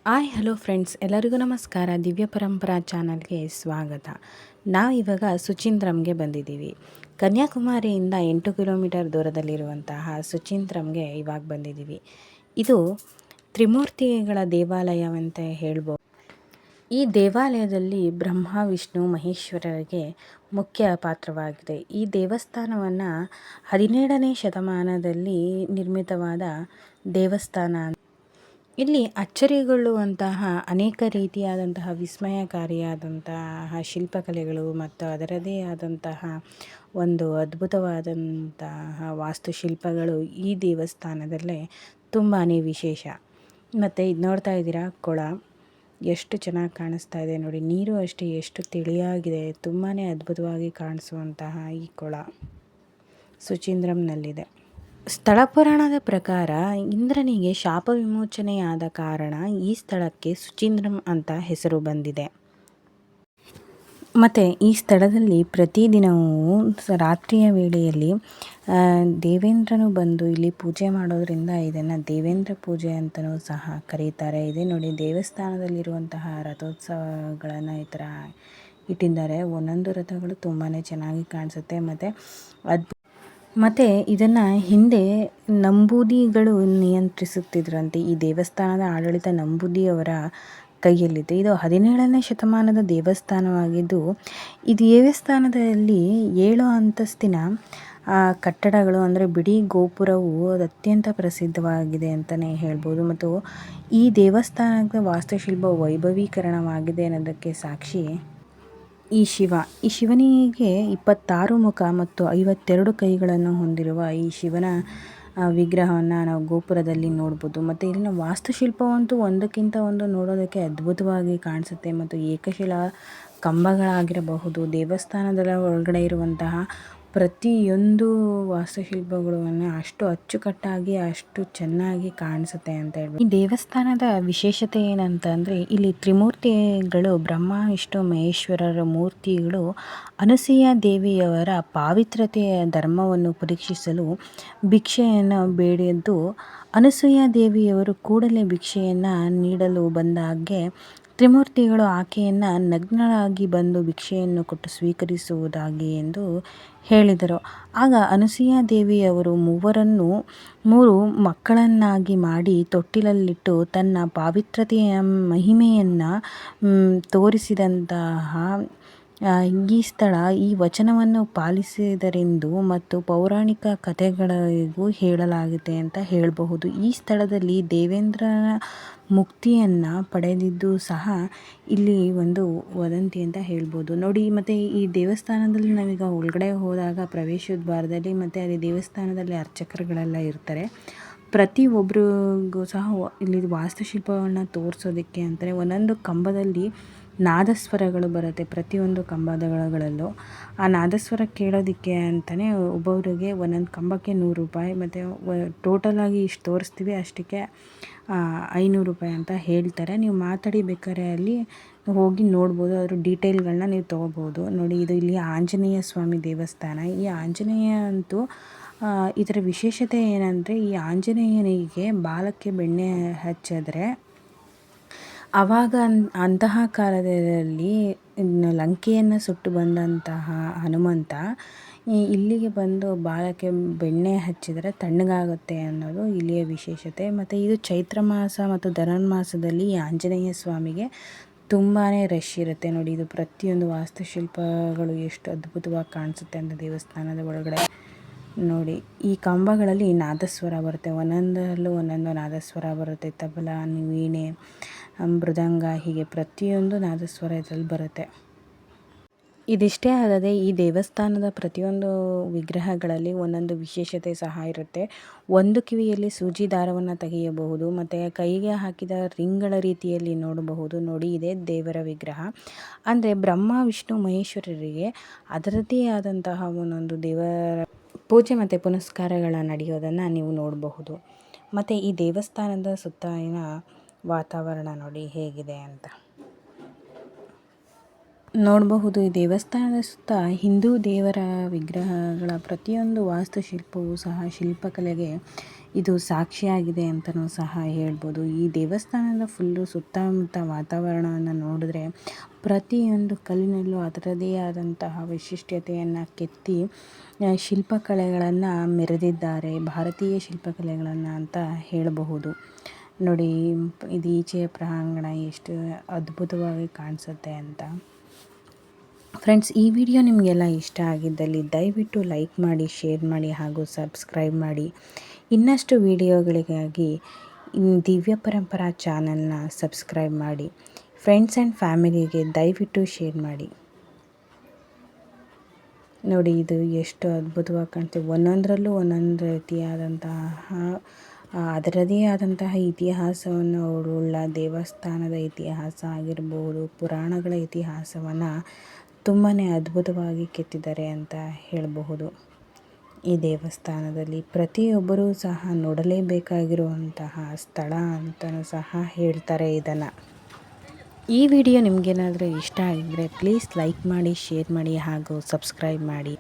Hi hello friends, ಎಲ್ಲರಿಗೂ ನಮಸ್ಕಾರ. ದಿವ್ಯ ಪರಂಪರಾ ಚಾನಲ್ಗೆ ಸ್ವಾಗತ. ನಾವು ಇವಾಗ ಸುಚಿಂದ್ರಂಗೆ ಬಂದಿದ್ದೀವಿ. ಕನ್ಯಾಕುಮಾರಿಯಿಂದ 8 ಕಿಲೋಮೀಟರ್ ದೂರದಲ್ಲಿರುವಂತಹ ಸುಚಿಂದ್ರಂಗೆ ಇವಾಗ ಬಂದಿದ್ದೀವಿ. ಇದು ತ್ರಿಮೂರ್ತಿಗಳ ದೇವಾಲಯವಂತ ಹೇಳ್ಬೋದು. ಈ ದೇವಾಲಯದಲ್ಲಿ ಬ್ರಹ್ಮ ವಿಷ್ಣು ಮಹೇಶ್ವರರಿಗೆ ಮುಖ್ಯ ಪಾತ್ರವಾಗಿದೆ. ಈ ದೇವಸ್ಥಾನವನ್ನು 17ನೇ ಶತಮಾನದಲ್ಲಿ ನಿರ್ಮಿತವಾದ ದೇವಸ್ಥಾನ. ಇಲ್ಲಿ ಅಚ್ಚರಿಗೊಳ್ಳುವಂತಹ ಅನೇಕ ರೀತಿಯಾದಂತಹ ವಿಸ್ಮಯಕಾರಿಯಾದಂತಹ ಶಿಲ್ಪಕಲೆಗಳು ಮತ್ತು ಅದರದೇ ಆದಂತಹ ಒಂದು ಅದ್ಭುತವಾದಂತಹ ವಾಸ್ತುಶಿಲ್ಪಗಳು ಈ ದೇವಸ್ಥಾನದಲ್ಲೇ ತುಂಬಾ ವಿಶೇಷ. ಮತ್ತು ಇದು ನೋಡ್ತಾ ಇದ್ದೀರಾ, ಕೊಳ ಎಷ್ಟು ಚೆನ್ನಾಗಿ ಕಾಣಿಸ್ತಾ ಇದೆ ನೋಡಿ. ನೀರು ಅಷ್ಟೇ ಎಷ್ಟು ತಿಳಿಯಾಗಿದೆ. ತುಂಬಾ ಅದ್ಭುತವಾಗಿ ಕಾಣಿಸುವಂತಹ ಈ ಕೊಳ ಸುಚಿಂದ್ರಂನಲ್ಲಿದೆ. ಸ್ಥಳ ಪುರಾಣದ ಪ್ರಕಾರ ಇಂದ್ರನಿಗೆ ಶಾಪ ವಿಮೋಚನೆಯಾದ ಕಾರಣ ಈ ಸ್ಥಳಕ್ಕೆ ಸುಚಿಂದ್ರಂ ಅಂತ ಹೆಸರು ಬಂದಿದೆ. ಮತ್ತು ಈ ಸ್ಥಳದಲ್ಲಿ ಪ್ರತಿದಿನವೂ ರಾತ್ರಿಯ ವೇಳೆಯಲ್ಲಿ ದೇವೇಂದ್ರನು ಬಂದು ಇಲ್ಲಿ ಪೂಜೆ ಮಾಡೋದ್ರಿಂದ ಇದನ್ನು ದೇವೇಂದ್ರ ಪೂಜೆ ಅಂತಲೂ ಸಹ ಕರೀತಾರೆ. ಇದೆ ನೋಡಿ, ದೇವಸ್ಥಾನದಲ್ಲಿರುವಂತಹ ರಥೋತ್ಸವಗಳನ್ನು ಈ ಥರ ಇಟ್ಟಿದ್ದಾರೆ. ಒಂದೊಂದು ರಥಗಳು ತುಂಬಾ ಚೆನ್ನಾಗಿ ಕಾಣಿಸುತ್ತೆ. ಮತ್ತು ಇದನ್ನು ಹಿಂದೆ ನಂಬೂದಿಗಳು ನಿಯಂತ್ರಿಸುತ್ತಿದ್ದರಂತೆ. ಈ ದೇವಸ್ಥಾನದ ಆಡಳಿತ ನಂಬೂದಿಯವರ ಕೈಯಲ್ಲಿದೆ. ಇದು 17ನೇ ಶತಮಾನದ ದೇವಸ್ಥಾನವಾಗಿದ್ದು, ಈ ದೇವಸ್ಥಾನದಲ್ಲಿ 7 ಅಂತಸ್ತಿನ ಕಟ್ಟಡಗಳು ಅಂದರೆ ಬಿಡಿ ಗೋಪುರವು ಅತ್ಯಂತ ಪ್ರಸಿದ್ಧವಾಗಿದೆ ಅಂತಲೇ ಹೇಳ್ಬೋದು. ಮತ್ತು ಈ ದೇವಸ್ಥಾನದ ವಾಸ್ತುಶಿಲ್ಪ ವೈಭವೀಕರಣವಾಗಿದೆ ಅನ್ನೋದಕ್ಕೆ ಸಾಕ್ಷಿ ಈ ಶಿವನಿಗೆ 26 ಮುಖ ಮತ್ತು 52 ಕೈಗಳನ್ನು ಹೊಂದಿರುವ ಈ ಶಿವನ ವಿಗ್ರಹವನ್ನು ನಾವು ಗೋಪುರದಲ್ಲಿ ನೋಡ್ಬೋದು. ಮತ್ತು ಇಲ್ಲಿನ ವಾಸ್ತುಶಿಲ್ಪವಂತೂ ಒಂದಕ್ಕಿಂತ ಒಂದು ನೋಡೋದಕ್ಕೆ ಅದ್ಭುತವಾಗಿ ಕಾಣಿಸುತ್ತೆ. ಮತ್ತು ಏಕಶಿಲಾ ಕಂಬಗಳಾಗಿರಬಹುದು, ದೇವಸ್ಥಾನದ ಒಳಗಡೆ ಇರುವಂತಹ ಪ್ರತಿಯೊಂದು ವಾಸ್ತುಶಿಲ್ಪಗಳನ್ನು ಅಷ್ಟು ಅಚ್ಚುಕಟ್ಟಾಗಿ ಅಷ್ಟು ಚೆನ್ನಾಗಿ ಕಾಣಿಸುತ್ತೆ ಅಂತ ಹೇಳ್ಬೋದು. ಈ ದೇವಸ್ಥಾನದ ವಿಶೇಷತೆ ಏನಂತಂದರೆ, ಇಲ್ಲಿ ತ್ರಿಮೂರ್ತಿಗಳು ಬ್ರಹ್ಮ ವಿಷ್ಣು ಮಹೇಶ್ವರರ ಮೂರ್ತಿಗಳು ಅನಸೂಯ ದೇವಿಯವರ ಪಾವಿತ್ರತೆಯ ಧರ್ಮವನ್ನು ಪರೀಕ್ಷಿಸಲು ಭಿಕ್ಷೆಯನ್ನು ಬೇಡಿದ್ದು, ಅನಸೂಯ ದೇವಿಯವರು ಕೂಡಲೇ ಭಿಕ್ಷೆಯನ್ನು ನೀಡಲು ಬಂದಾಗೆ ತ್ರಿಮೂರ್ತಿಗಳು ಆಕೆಯನ್ನು ನಗ್ನಳಾಗಿ ಬಂದು ಭಿಕ್ಷೆಯನ್ನು ಕೊಟ್ಟು ಸ್ವೀಕರಿಸುವುದಾಗಿ ಎಂದು ಹೇಳಿದರು. ಆಗ ಅನಸೂಯ ದೇವಿಯವರು ಮೂವರನ್ನು 3 ಮಕ್ಕಳನ್ನಾಗಿ ಮಾಡಿ ತೊಟ್ಟಿಲಲ್ಲಿಟ್ಟು ತನ್ನ ಪಾವಿತ್ರತೆಯ ಮಹಿಮೆಯನ್ನು ತೋರಿಸಿದಂತಹ ಈ ಸ್ಥಳ ಈ ವಚನವನ್ನು ಪಾಲಿಸಿದರೆಂದು ಮತ್ತು ಪೌರಾಣಿಕ ಕಥೆಗಳಿಗೂ ಹೇಳಲಾಗಿದೆ ಅಂತ ಹೇಳಬಹುದು. ಈ ಸ್ಥಳದಲ್ಲಿ ದೇವೇಂದ್ರನ ಮುಕ್ತಿಯನ್ನು ಪಡೆದಿದ್ದು ಸಹ ಇಲ್ಲಿ ಒಂದು ವದಂತಿ ಅಂತ ಹೇಳ್ಬೋದು ನೋಡಿ. ಮತ್ತು ಈ ದೇವಸ್ಥಾನದಲ್ಲಿ ನಾವೀಗ ಒಳಗಡೆ ಹೋದಾಗ ಪ್ರವೇಶದ್ವಾರದಲ್ಲಿ ಮತ್ತು ಅಲ್ಲಿ ದೇವಸ್ಥಾನದಲ್ಲಿ ಅರ್ಚಕರುಗಳೆಲ್ಲ ಇರ್ತಾರೆ. ಪ್ರತಿಯೊಬ್ಬರಿಗೂ ಸಹ ಇಲ್ಲಿ ವಾಸ್ತುಶಿಲ್ಪವನ್ನು ತೋರಿಸೋದಕ್ಕೆ ಅಂತಲೇ ಒಂದೊಂದು ಕಂಬದಲ್ಲಿ ನಾದಸ್ವರಗಳು ಬರುತ್ತೆ. ಪ್ರತಿಯೊಂದು ಕಂಬಗಳಲ್ಲೂ ಆ ನಾದಸ್ವರ ಕೇಳೋದಕ್ಕೆ ಅಂತಲೇ ಒಬ್ಬೊಬ್ಬರಿಗೆ ಒಂದೊಂದು ಕಂಬಕ್ಕೆ 100 ರೂಪಾಯಿ, ಮತ್ತು ಟೋಟಲಾಗಿ ಇಷ್ಟು ತೋರಿಸ್ತೀವಿ ಅಷ್ಟಕ್ಕೆ 500 ರೂಪಾಯಿ ಅಂತ ಹೇಳ್ತಾರೆ. ನೀವು ಮಾತಾಡಿ ಬೇಕಾದ್ರೆ ಅಲ್ಲಿ ಹೋಗಿ ನೋಡ್ಬೋದು. ಅದ್ರ ಡೀಟೇಲ್ಗಳನ್ನ ನೀವು ತೊಗೋಬೋದು ನೋಡಿ. ಇದು ಇಲ್ಲಿ ಆಂಜನೇಯ ಸ್ವಾಮಿ ದೇವಸ್ಥಾನ. ಈ ಆಂಜನೇಯ ಅಂತೂ ಇದರ ವಿಶೇಷತೆ ಏನಂದರೆ, ಈ ಆಂಜನೇಯನಿಗೆ ಬಾಲಕ್ಕೆ ಬೆಣ್ಣೆ ಹಚ್ಚಿದ್ರೆ ಆವಾಗ ಅಂತಹ ಕಾಲದಲ್ಲಿ ಲಂಕೆಯನ್ನು ಸುಟ್ಟು ಬಂದಂತಹ ಹನುಮಂತ ಇಲ್ಲಿಗೆ ಬಂದು ಬಾಲಕ್ಕೆ ಬೆಣ್ಣೆ ಹಚ್ಚಿದರೆ ತಣ್ಣಗಾಗುತ್ತೆ ಅನ್ನೋದು ಇಲ್ಲಿಯ ವಿಶೇಷತೆ. ಮತ್ತು ಇದು ಚೈತ್ರ ಮಾಸ ಮತ್ತು ಧನುರ್ಮಾಸದಲ್ಲಿ ಆಂಜನೇಯ ಸ್ವಾಮಿಗೆ ತುಂಬಾ ರಶ್ ಇರುತ್ತೆ ನೋಡಿ. ಇದು ಪ್ರತಿಯೊಂದು ವಾಸ್ತುಶಿಲ್ಪಗಳು ಎಷ್ಟು ಅದ್ಭುತವಾಗಿ ಕಾಣಿಸುತ್ತೆ ಅಂತ ದೇವಸ್ಥಾನದ ಒಳಗಡೆ ನೋಡಿ. ಈ ಕಂಬಗಳಲ್ಲಿ ನಾದಸ್ವರ ಬರುತ್ತೆ, ಒಂದೊಂದರಲ್ಲೂ ಒಂದೊಂದು ನಾದಸ್ವರ ಬರುತ್ತೆ. ತಬಲ, ವೀಣೆ, ಮೃದಂಗ, ಹೀಗೆ ಪ್ರತಿಯೊಂದು ನಾದಸ್ವರ ಇದರಲ್ಲಿ ಬರುತ್ತೆ. ಇದಿಷ್ಟೇ ಅಲ್ಲದೆ ಈ ದೇವಸ್ಥಾನದ ಪ್ರತಿಯೊಂದು ವಿಗ್ರಹಗಳಲ್ಲಿ ಒಂದೊಂದು ವಿಶೇಷತೆ ಸಹ ಇರುತ್ತೆ. ಒಂದು ಕಿವಿಯಲ್ಲಿ ಸೂಜಿ ದಾರವನ್ನು ತೆಗೆಯಬಹುದು, ಮತ್ತು ಕೈಗೆ ಹಾಕಿದ ರಿಂಗ್ಗಳ ರೀತಿಯಲ್ಲಿ ನೋಡಬಹುದು ನೋಡಿ. ಇದೇ ದೇವರ ವಿಗ್ರಹ. ಅಂದರೆ ಬ್ರಹ್ಮ ವಿಷ್ಣು ಮಹೇಶ್ವರರಿಗೆ ಅದರದ್ದೇ ಆದಂತಹ ಒಂದೊಂದು ದೇವರ ಪೂಜೆ ಮತ್ತು ಪುನಸ್ಕಾರಗಳ ನಡೆಯೋದನ್ನು ನೀವು ನೋಡಬಹುದು. ಮತ್ತು ಈ ದೇವಸ್ಥಾನದ ಸುತ್ತಲಿನ ವಾತಾವರಣ ನೋಡಿ ಹೇಗಿದೆ ಅಂತ ನೋಡಬಹುದು. ಈ ದೇವಸ್ಥಾನದ ಸುತ್ತ ಹಿಂದೂ ದೇವರ ವಿಗ್ರಹಗಳ ಪ್ರತಿಯೊಂದು ವಾಸ್ತುಶಿಲ್ಪವೂ ಸಹ ಶಿಲ್ಪಕಲೆಗೆ ಇದು ಸಾಕ್ಷಿಯಾಗಿದೆ ಅಂತಲೂ ಸಹ ಹೇಳ್ಬೋದು. ಈ ದೇವಸ್ಥಾನದ ಫುಲ್ಲು ಸುತ್ತಮುತ್ತ ವಾತಾವರಣವನ್ನು ನೋಡಿದ್ರೆ ಪ್ರತಿಯೊಂದು ಕಲ್ಲಿನಲ್ಲೂ ಅದರದೇ ಆದಂತಹ ವೈಶಿಷ್ಟ್ಯತೆಯನ್ನು ಕೆತ್ತಿ ಶಿಲ್ಪಕಲೆಗಳನ್ನು ಮೆರೆದಿದ್ದಾರೆ, ಭಾರತೀಯ ಶಿಲ್ಪಕಲೆಗಳನ್ನು ಅಂತ ಹೇಳಬಹುದು. ನೋಡಿ, ಇದು ಈಚೆಯ ಪ್ರಾಂಗಣ ಎಷ್ಟು ಅದ್ಭುತವಾಗಿ ಕಾಣಿಸುತ್ತೆ ಅಂತ. ಫ್ರೆಂಡ್ಸ್, ಈ ವಿಡಿಯೋ ನಿಮಗೆಲ್ಲ ಇಷ್ಟ ಆಗಿದ್ದಲ್ಲಿ ದಯವಿಟ್ಟು ಲೈಕ್ ಮಾಡಿ, ಶೇರ್ ಮಾಡಿ ಹಾಗೂ ಸಬ್ಸ್ಕ್ರೈಬ್ ಮಾಡಿ. ಇನ್ನಷ್ಟು ವಿಡಿಯೋಗಳಿಗಾಗಿ ದಿವ್ಯ ಪರಂಪರಾ ಚಾನಲ್ನ ಸಬ್ಸ್ಕ್ರೈಬ್ ಮಾಡಿ. ಫ್ರೆಂಡ್ಸ್ ಆ್ಯಂಡ್ ಫ್ಯಾಮಿಲಿಗೆ ದಯವಿಟ್ಟು ಶೇರ್ ಮಾಡಿ. ನೋಡಿ, ಇದು ಎಷ್ಟು ಅದ್ಭುತವಾಗಿ ಕಾಣ್ತೀವಿ. ಒಂದೊಂದರಲ್ಲೂ ಒಂದೊಂದು ರೀತಿಯಾದಂತಹ ಅದರದೇ ಆದಂತಹ ಇತಿಹಾಸವನ್ನು ಉಳ್ಳ ದೇವಸ್ಥಾನದ ಇತಿಹಾಸ ಆಗಿರ್ಬೋದು, ಪುರಾಣಗಳ ಇತಿಹಾಸವನ್ನು ತುಂಬಾ ಅದ್ಭುತವಾಗಿ ಕೆತ್ತಿದ್ದಾರೆ ಅಂತ ಹೇಳಬಹುದು. ಈ ದೇವಸ್ಥಾನದಲ್ಲಿ ಪ್ರತಿಯೊಬ್ಬರೂ ಸಹ ನೋಡಲೇಬೇಕಾಗಿರುವಂತಹ ಸ್ಥಳ ಅಂತಲೂ ಸಹ ಹೇಳ್ತಾರೆ ಇದನ್ನು. ಈ ವಿಡಿಯೋ ನಿಮಗೇನಾದರೂ ಇಷ್ಟ ಆಗಿದ್ದರೆ ಪ್ಲೀಸ್ ಲೈಕ್ ಮಾಡಿ, ಶೇರ್ ಮಾಡಿ ಹಾಗೂ ಸಬ್ಸ್ಕ್ರೈಬ್ ಮಾಡಿ.